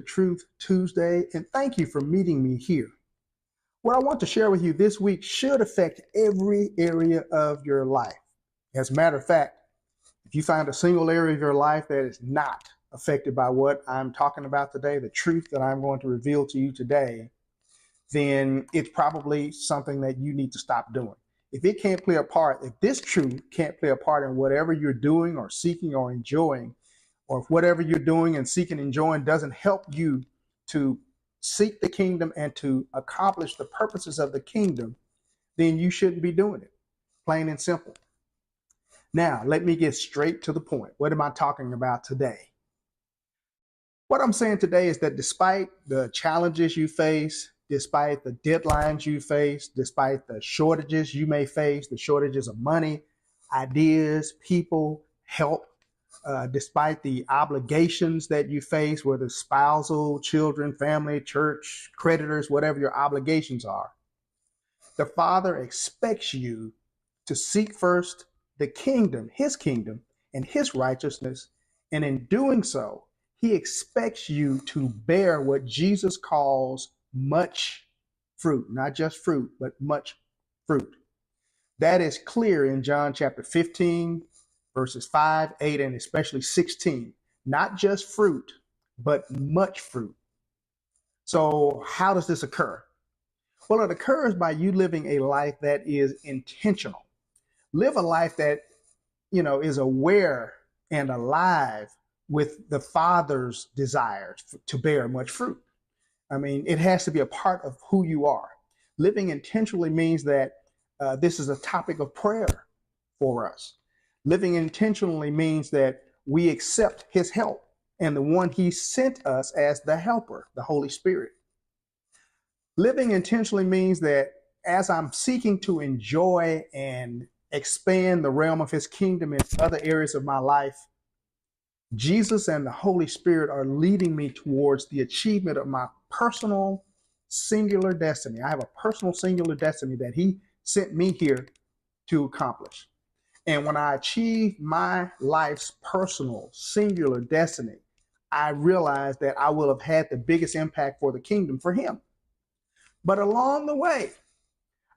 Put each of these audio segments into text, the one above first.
Truth Tuesday, and thank you for meeting me here. What I want to share with you this week should affect every area of your life. As a matter of fact, if you find a single area of your life that is not affected by what I'm talking about today, the truth that I'm going to reveal to you today, then it's probably something that you need to stop doing. If it can't play a part, if this truth can't play a part in whatever you're doing or seeking or enjoying, or if whatever you're doing and seeking and enjoying doesn't help you to seek the kingdom and to accomplish the purposes of the kingdom, then you shouldn't be doing it. Plain and simple. Now, let me get straight to the point. What am I talking about today? What I'm saying today is that despite the challenges you face, despite the deadlines you face, despite the shortages you may face, the shortages of money, ideas, people, help, despite the obligations that you face, whether spousal, children, family, church, creditors, whatever your obligations are, the Father expects you to seek first the kingdom, his kingdom, and his righteousness. And in doing so, he expects you to bear what Jesus calls much fruit, not just fruit, but much fruit. That is clear in John chapter 15, verses 5, 8, and especially 16. Not just fruit, but much fruit. So how does this occur? Well, it occurs by you living a life that is intentional. Live a life that, is aware and alive with the Father's desires to bear much fruit. I mean, it has to be a part of who you are. Living intentionally means that this is a topic of prayer for us. Living intentionally means that we accept his help and the one he sent us as the helper, the Holy Spirit. Living intentionally means that as I'm seeking to enjoy and expand the realm of his kingdom in other areas of my life, Jesus and the Holy Spirit are leading me towards the achievement of my personal singular destiny. I have a personal singular destiny that he sent me here to accomplish. And when I achieve my life's personal singular destiny, I realize that I will have had the biggest impact for the kingdom for him. But along the way,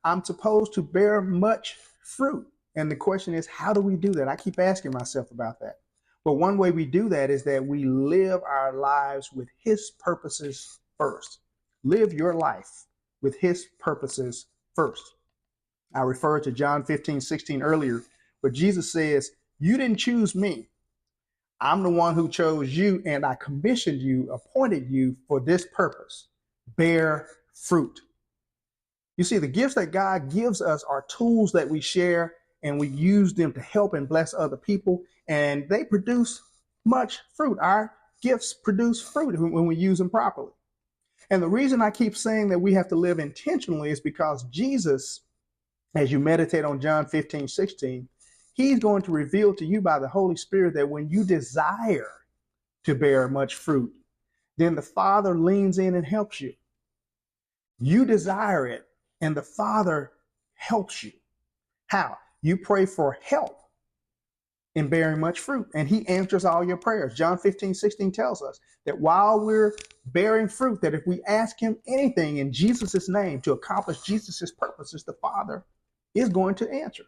I'm supposed to bear much fruit. And the question is, how do we do that? I keep asking myself about that. But one way we do that is that we live our lives with his purposes first. Live your life with his purposes first. I referred to John 15:16 earlier, where Jesus says, you didn't choose me. I'm the one who chose you, and I commissioned you, appointed you for this purpose. Bear fruit. You see, the gifts that God gives us are tools that we share, and we use them to help and bless other people, and they produce much fruit. Our gifts produce fruit when we use them properly. And the reason I keep saying that we have to live intentionally is because Jesus, as you meditate on John 15:16, he's going to reveal to you by the Holy Spirit that when you desire to bear much fruit, then the Father leans in and helps you. You desire it, and the Father helps you. How? You pray for help in bearing much fruit, and he answers all your prayers. John 15:16 tells us that while we're bearing fruit, that if we ask him anything in Jesus' name to accomplish Jesus' purposes, the Father is going to answer.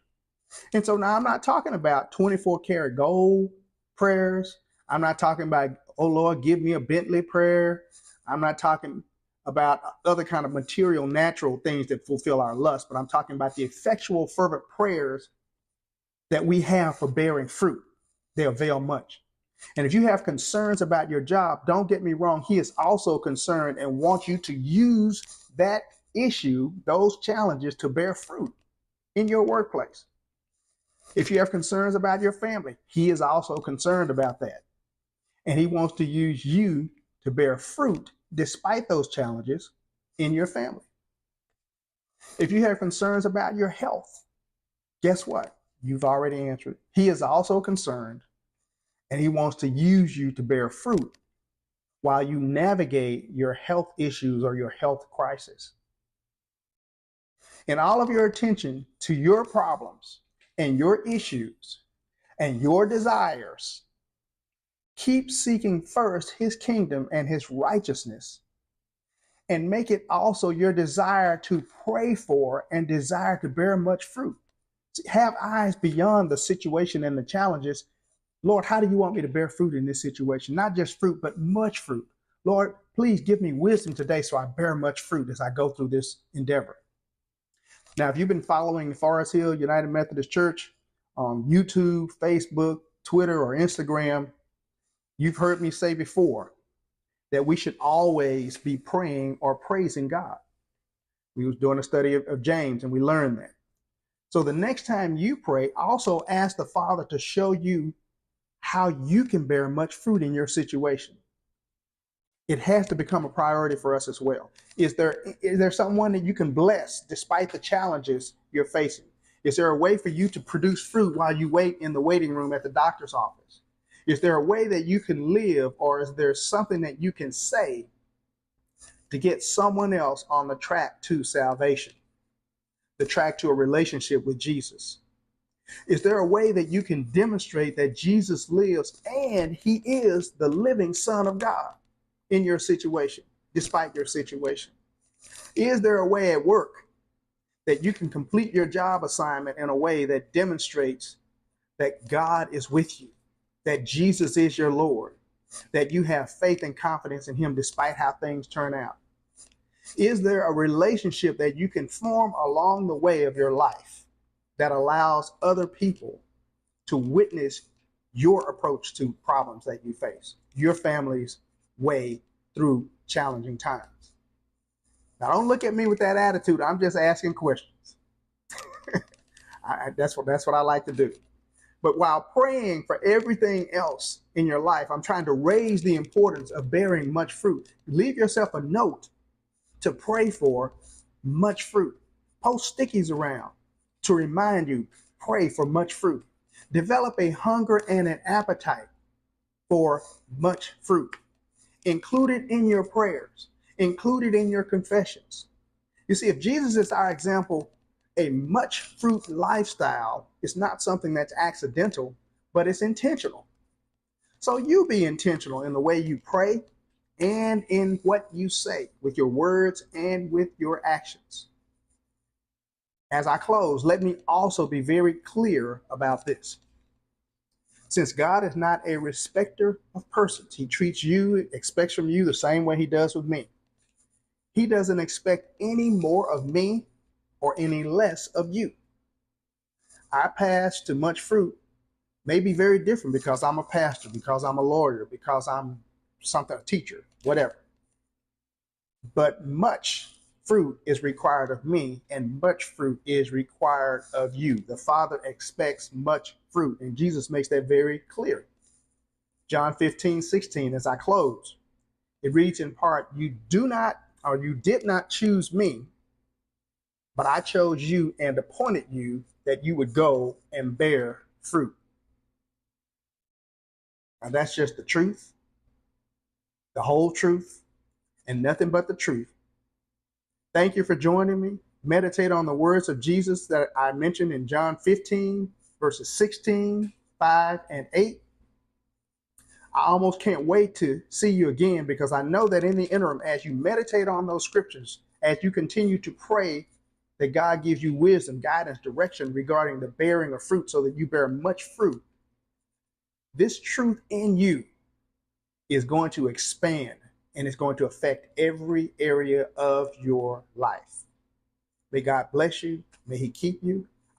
And so now I'm not talking about 24 karat gold prayers. I'm not talking about, oh Lord, give me a Bentley prayer. I'm not talking about other kind of material, natural things that fulfill our lust, but I'm talking about the effectual, fervent prayers that we have for bearing fruit. They avail much. And if you have concerns about your job, don't get me wrong, he is also concerned and wants you to use that issue, those challenges, to bear fruit in your workplace. If you have concerns about your family, he is also concerned about that. And he wants to use you to bear fruit despite those challenges in your family. If you have concerns about your health, guess what? You've already answered. He is also concerned, and he wants to use you to bear fruit while you navigate your health issues or your health crisis. And all of your attention to your problems and your issues and your desires Keep seeking first his kingdom and his righteousness, and make it also your desire to pray for and desire to bear much fruit. Have eyes beyond the situation and the challenges. Lord, how do you want me to bear fruit in this situation? Not just fruit, but much fruit. Lord, please give me wisdom today so I bear much fruit as I go through this endeavor. Now, if you've been following Forest Hill United Methodist Church on YouTube, Facebook, Twitter, or Instagram, you've heard me say before that we should always be praying or praising God. We was doing a study of James, and we learned that. So the next time you pray, also ask the Father to show you how you can bear much fruit in your situation. It has to become a priority for us as well. Is there someone that you can bless despite the challenges you're facing? Is there a way for you to produce fruit while you wait in the waiting room at the doctor's office? Is there a way that you can live, or is there something that you can say to get someone else on the track to salvation, the track to a relationship with Jesus? Is there a way that you can demonstrate that Jesus lives and he is the living Son of God in your situation, despite your situation? Is there a way at work that you can complete your job assignment in a way that demonstrates that God is with you, that Jesus is your Lord, that you have faith and confidence in him despite how things turn out? Is there a relationship that you can form along the way of your life that allows other people to witness your approach to problems that you face, your family's way through challenging times? Now, don't look at me with that attitude. I'm just asking questions. That's what I like to do. But while praying for everything else in your life, I'm trying to raise the importance of bearing much fruit. Leave yourself a note to pray for much fruit. Post stickies around to remind you, pray for much fruit. Develop a hunger and an appetite for much fruit. Include it in your prayers. Include it in your confessions. You see, if Jesus is our example, a much fruit lifestyle is not something that's accidental, but it's intentional. So you be intentional in the way you pray and in what you say, with your words and with your actions. As I close, let me also be very clear about this. Since God is not a respecter of persons, he treats you, expects from you the same way he does with me. He doesn't expect any more of me or any less of you. Our path to much fruit may be very different because I'm a pastor, because I'm a lawyer, because I'm a teacher, whatever. But much fruit is required of me, and much fruit is required of you. The Father expects much fruit, and Jesus makes that very clear. John 15:16, as I close, it reads in part, you did not choose me, but I chose you and appointed you that you would go and bear fruit. Now that's just the truth, the whole truth, and nothing but the truth. Thank you for joining me. Meditate on the words of Jesus that I mentioned in John 15, verses 16, 5, and 8. I almost can't wait to see you again, because I know that in the interim, as you meditate on those scriptures, as you continue to pray that God gives you wisdom, guidance, direction regarding the bearing of fruit so that you bear much fruit, this truth in you is going to expand and it's going to affect every area of your life. May God bless you. May he keep you.